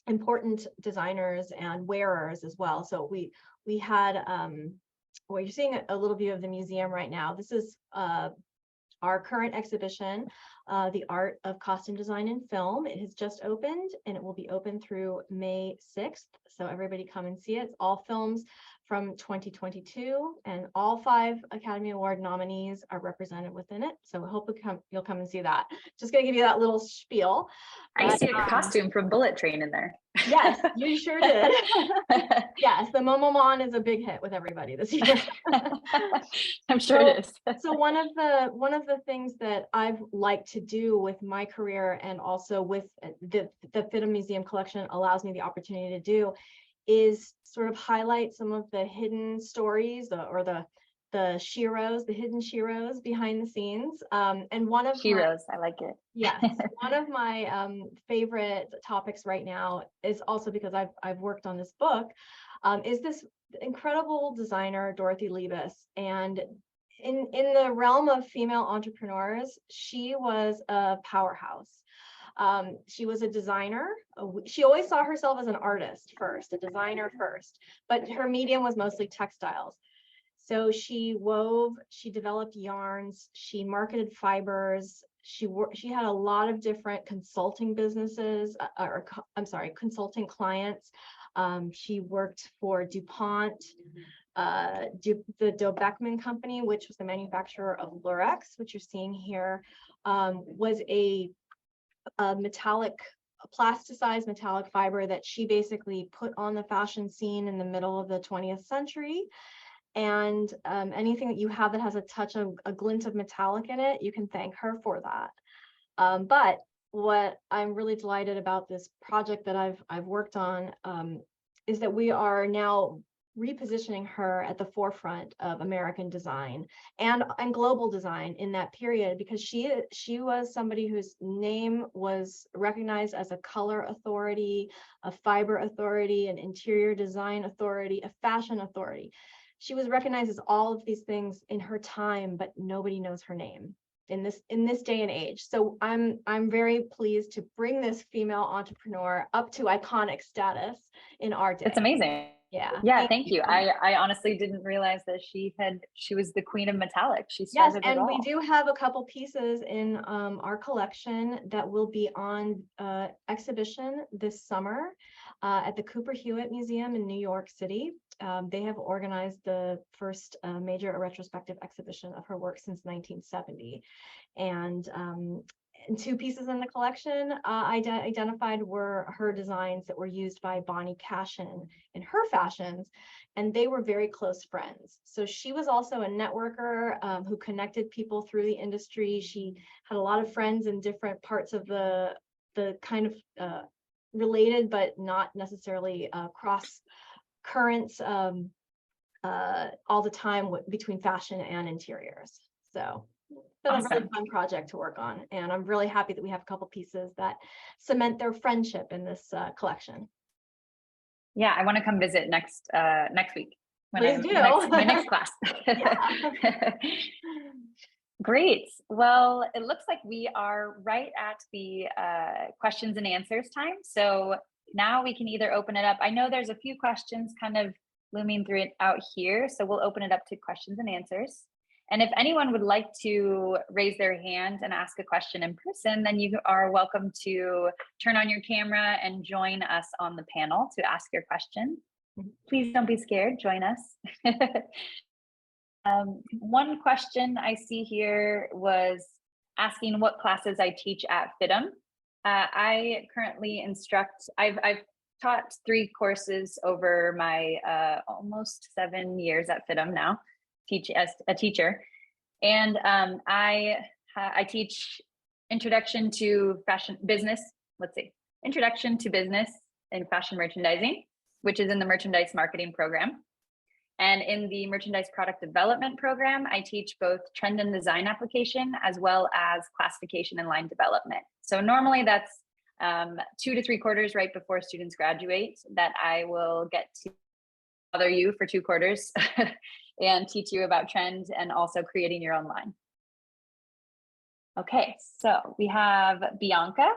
important designers and wearers as well. So we had, well, you're seeing a little view of the museum right now. This is our current exhibition, The Art of Costume Design in Film. It has just opened and it will be open through May 6th. So everybody come and see it. It's all films from 2022, and all 5 Academy Award nominees are represented within it. So I hope you'll come and see that. Just gonna give you that little spiel. I see a costume from Bullet Train in there. Yes, you sure did. Yes, the Momomon is a big hit with everybody this year. I'm sure it is. So one of the things that I've liked to do with my career, and also with the FIDM Museum collection allows me the opportunity to do, is sort of highlight some of the hidden stories or the sheroes, the hidden sheroes behind the scenes. And one of sheroes, I like it. Yes, one of my favorite topics right now is also because I've worked on this book, is this incredible designer, Dorothy Liebes. And in the realm of female entrepreneurs, she was a powerhouse. She was a designer. She always saw herself as an artist first, a designer first, but her medium was mostly textiles. So she wove, she developed yarns, she marketed fibers. She had a lot of different consulting businesses, consulting clients. She worked for DuPont, the Doe Beckman Company, which was the manufacturer of Lurex, which you're seeing here, was a plasticized metallic fiber that she basically put on the fashion scene in the middle of the 20th century. And anything that you have that has a touch of a glint of metallic in it, you can thank her for that. But what I'm really delighted about this project that I've worked on is that we are now repositioning her at the forefront of American design and global design in that period, because she was somebody whose name was recognized as a color authority, a fiber authority, an interior design authority, a fashion authority. She was recognized as all of these things in her time, but nobody knows her name in this day and age. So I'm very pleased to bring this female entrepreneur up to iconic status in our day. It's amazing. Yeah, thank you. I honestly didn't realize that she was the queen of metallic. She started yes, and it all. we do have a couple pieces in our collection that will be on exhibition this summer at the Cooper Hewitt Museum in New York City. They have organized the first major retrospective exhibition of her work since 1970, and 2 pieces in the collection identified were her designs that were used by Bonnie Cashin in her fashions, and they were very close friends. So she was also a networker who connected people through the industry. She had a lot of friends in different parts of the kind of related but not necessarily cross currents all the time between fashion and interiors. So it's been a really fun project to work on, and I'm really happy that we have a couple pieces that cement their friendship in this collection. Yeah, I want to come visit next week when Please I'm do. my next class. Yeah. Great. Well, it looks like we are right at the questions and answers time. So now we can either open it up. I know there's a few questions kind of looming through it out here. So we'll open it up to questions and answers. And if anyone would like to raise their hand and ask a question in person, then you are welcome to turn on your camera and join us on the panel to ask your question. Please don't be scared, join us. One question I see here was asking what classes I teach at FIDM. I currently instruct, I've taught 3 courses over my almost 7 years at FIDM now, teach as a teacher. And I teach Introduction to Fashion Business, Introduction to Business and Fashion Merchandising, which is in the Merchandise Marketing program. And in the Merchandise Product Development program, I teach both trend and design application, as well as classification and line development. So normally that's 2 to 3 quarters right before students graduate that I will get to bother you for 2 quarters and teach you about trends and also creating your own line. Okay, so we have Bianca.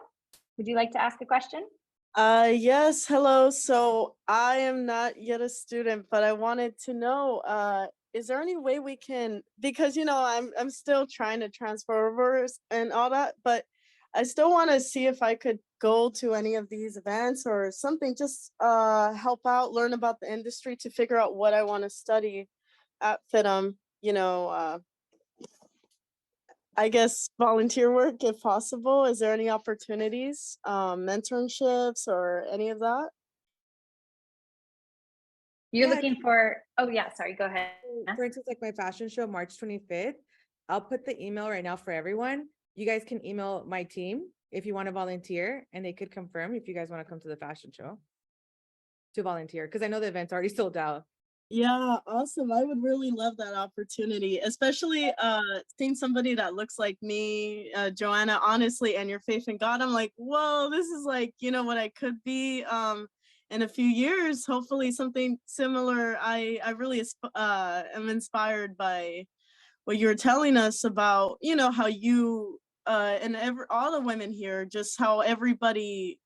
Would you like to ask a question? Yes, hello. So I am not yet a student, but I wanted to know, is there any way we can, because I'm still trying to transfer over and all that, but I still want to see if I could go to any of these events or something, just help out, learn about the industry to figure out what I want to study at FIDM, I guess volunteer work if possible. Is there any opportunities, mentorships or any of that? You're Yeah, looking for, oh yeah, sorry, go ahead. for instance, like my fashion show, March 25th, I'll put the email right now for everyone. You guys can email my team if you want to volunteer, and they could confirm if you guys want to come to the fashion show to volunteer, because I know the event's already sold out. Yeah, awesome. I would really love that opportunity, especially seeing somebody that looks like me, Johana, honestly, and your faith in God. I'm like, whoa, this is like, what I could be in a few years, hopefully something similar. I really am inspired by what you're telling us about, how you and all the women here, just how everybody,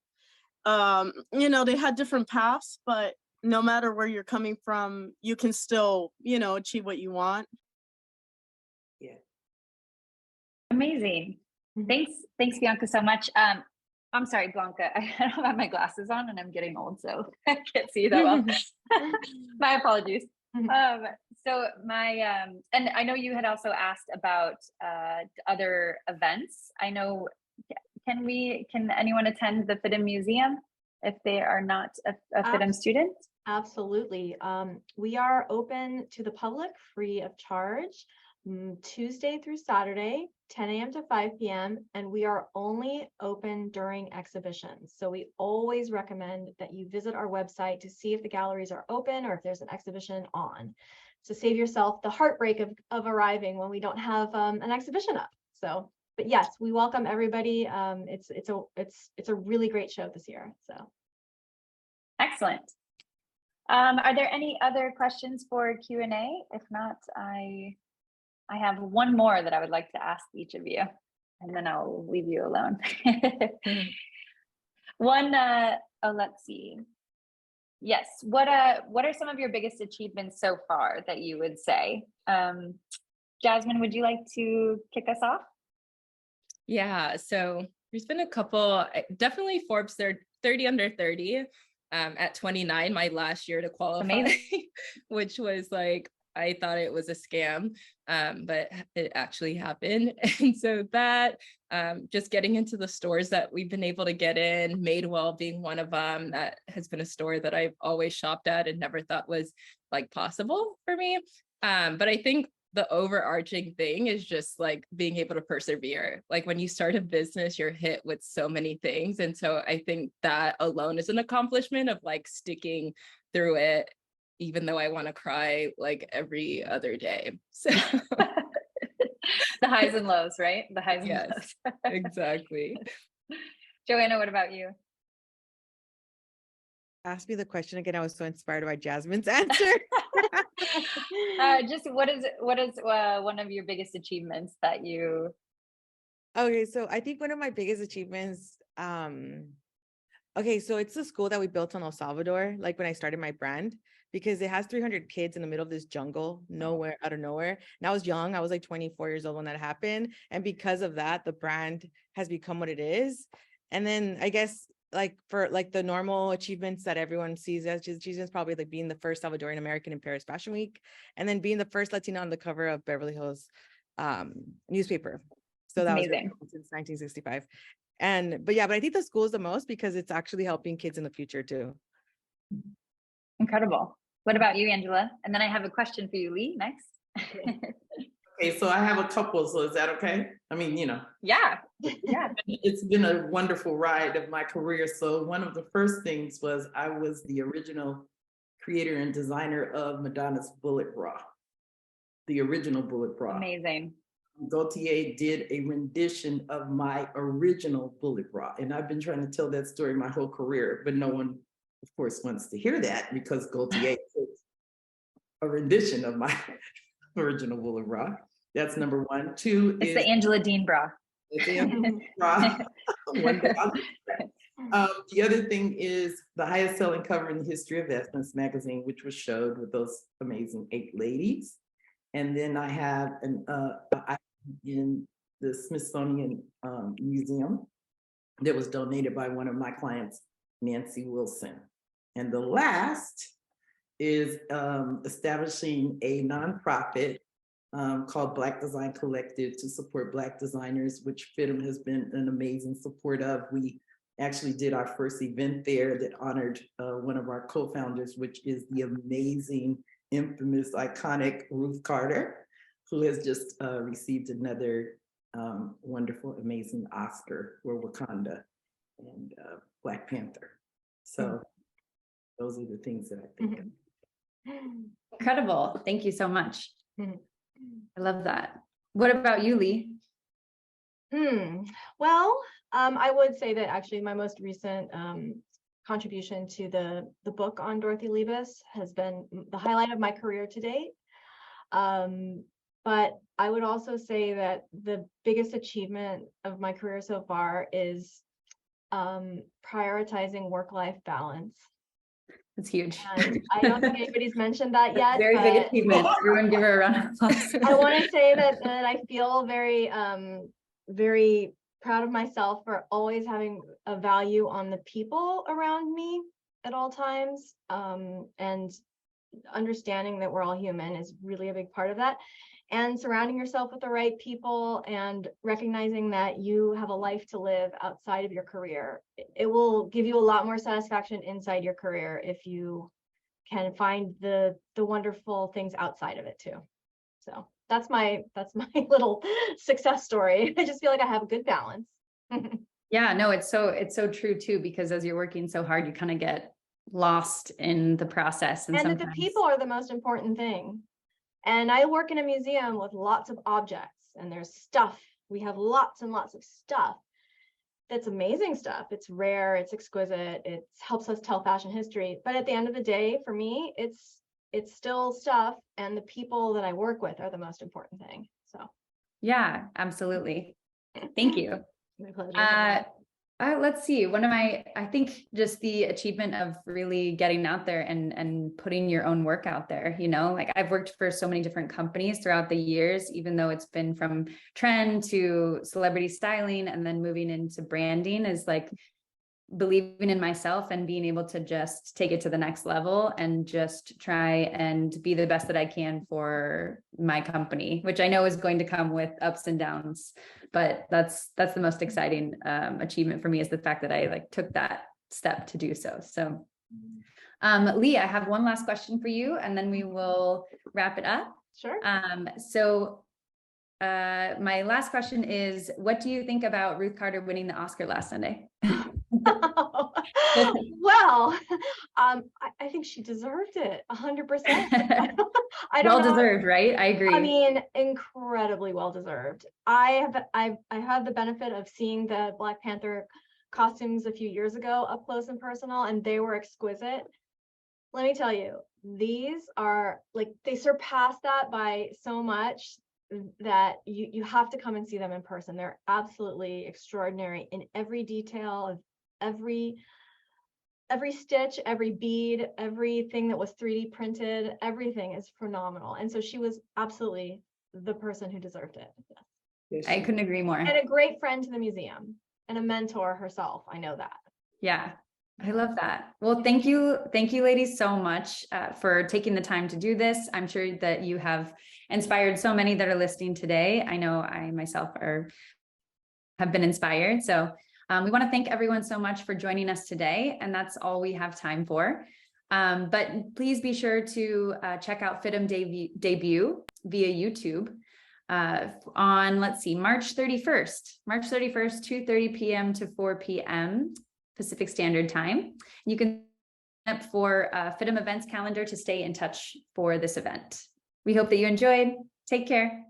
they had different paths, but no matter where you're coming from, you can still, achieve what you want. Yeah. Amazing. Thanks, Bianca, so much. I'm sorry, Blanca, I don't have my glasses on and I'm getting old, so I can't see that well. My apologies. So and I know you had also asked about other events. I know, can anyone attend the FIDM Museum if they are not a FIDM student? Absolutely. We are open to the public free of charge, Tuesday through Saturday, 10 a.m. to 5 p.m. And we are only open during exhibitions. So we always recommend that you visit our website to see if the galleries are open or if there's an exhibition on, to save yourself the heartbreak of arriving when we don't have an exhibition up. So, but yes, we welcome everybody. It's a really great show this year. So excellent. Are there any other questions for Q&A? If not, I have one more that I would like to ask each of you, and then I'll leave you alone. Let's see. Yes, what are some of your biggest achievements so far that you would say? Jasmine, would you like to kick us off? Yeah, so there's been a couple, definitely Forbes, they're 30 under 30. At 29, my last year to qualify, which was like, I thought it was a scam, but it actually happened. And so that, just getting into the stores that we've been able to get in, Madewell being one of them, that has been a store that I've always shopped at and never thought was like possible for me. But I think the overarching thing is just like being able to persevere. Like when you start a business, you're hit with so many things. And so I think that alone is an accomplishment of like sticking through it, even though I want to cry like every other day. So the highs and lows, right? The highs and lows. Exactly. Joanna, what about you? Ask me the question again. I was so inspired by Jasmine's answer. Just what is one of your biggest achievements that you? Okay, so I think one of my biggest achievements, okay, so it's the school that we built in El Salvador, like when I started my brand, because it has 300 kids in the middle of this jungle, nowhere, out of nowhere. And I was young, I was like 24 years old when that happened. And because of that, the brand has become what it is. And then I guess like for like the normal achievements that everyone sees as achievements, probably like being the first Salvadorian American in Paris Fashion Week, and then being the first Latina on the cover of Beverly Hills newspaper. So that was Amazing. since 1965. But I think the school is the most because it's actually helping kids in the future too. Incredible. What about you, Angela? And then I have a question for you, Leigh, next. Okay, so I have a couple, so is that okay? I mean, Yeah. it's been a wonderful ride of my career. So one of the first things was I was the original creator and designer of Madonna's Bullet Bra, the original Bullet Bra. Amazing. Gaultier did a rendition of my original Bullet Bra. And I've been trying to tell that story my whole career, but no one, of course, wants to hear that because Gaultier did a rendition of my original Bullet Bra. That's number one. Two It's is the Angela Dean bra. it's the Angela bra. One day I'll do that. The other thing is the highest selling cover in the history of Essence magazine, which was showed with those amazing 8 ladies. And then I have in the Smithsonian Museum that was donated by one of my clients, Nancy Wilson. And the last is establishing a nonprofit called Black Design Collective to support Black designers, which FIDM has been an amazing support of. We actually did our first event there that honored one of our co-founders, which is the amazing, infamous, iconic Ruth Carter, who has just received another wonderful, amazing Oscar for Wakanda and Black Panther. So those are the things that I think of. Incredible. Thank you so much. I love that. What about you, Leigh? Well, I would say that actually my most recent contribution to the book on Dorothy Liebes has been the highlight of my career to date. But I would also say that the biggest achievement of my career so far is prioritizing work-life balance. It's huge. And I don't think anybody's mentioned that yet. Very big achievement. Everyone give her a round of applause. I want to say that I feel very, very proud of myself for always having a value on the people around me at all times. And understanding that we're all human is really a big part of that. And surrounding yourself with the right people and recognizing that you have a life to live outside of your career. It will give you a lot more satisfaction inside your career if you can find the wonderful things outside of it too. So that's my little success story. I just feel like I have a good balance. Yeah, no, it's so true too, because as you're working so hard, you kind of get lost in the process. And that the people are the most important thing. And I work in a museum with lots of objects and there's stuff. We have lots and lots of stuff. That's amazing stuff. It's rare, it's exquisite, it helps us tell fashion history. But at the end of the day, for me, it's still stuff, and the people that I work with are the most important thing. So yeah, absolutely. Thank you. My pleasure. Let's see. I think just the achievement of really getting out there and putting your own work out there, like I've worked for so many different companies throughout the years, even though it's been from trend to celebrity styling and then moving into branding, is like believing in myself and being able to just take it to the next level and just try and be the best that I can for my company, which I know is going to come with ups and downs, but that's the most exciting achievement for me, is the fact that I took that step to do so. So Leigh, I have one last question for you and then we will wrap it up. Sure. My last question is, what do you think about Ruth Carter winning the Oscar last Sunday? Well, I think she deserved it 100%. I don't know. Deserved, right? I agree. I mean, incredibly well deserved. I've had the benefit of seeing the Black Panther costumes a few years ago, up close and personal, and they were exquisite. Let me tell you, these are like, they surpass that by so much that you have to come and see them in person. They're absolutely extraordinary in every detail of every stitch, every bead, everything that was 3D printed, everything is phenomenal. And so she was absolutely the person who deserved it. Yes, I couldn't agree more. And a great friend to the museum and a mentor herself. I know that. Yeah, I love that. Well, thank you ladies so much for taking the time to do this. I'm sure that you have inspired so many that are listening today. I know I myself have been inspired. So we want to thank everyone so much for joining us today. And that's all we have time for. But please be sure to check out FIDM debut via YouTube on, let's see, March 31st, 2:30 p.m. to 4 p.m. Pacific Standard Time. You can sign up for FIDM events calendar to stay in touch for this event. We hope that you enjoyed. Take care.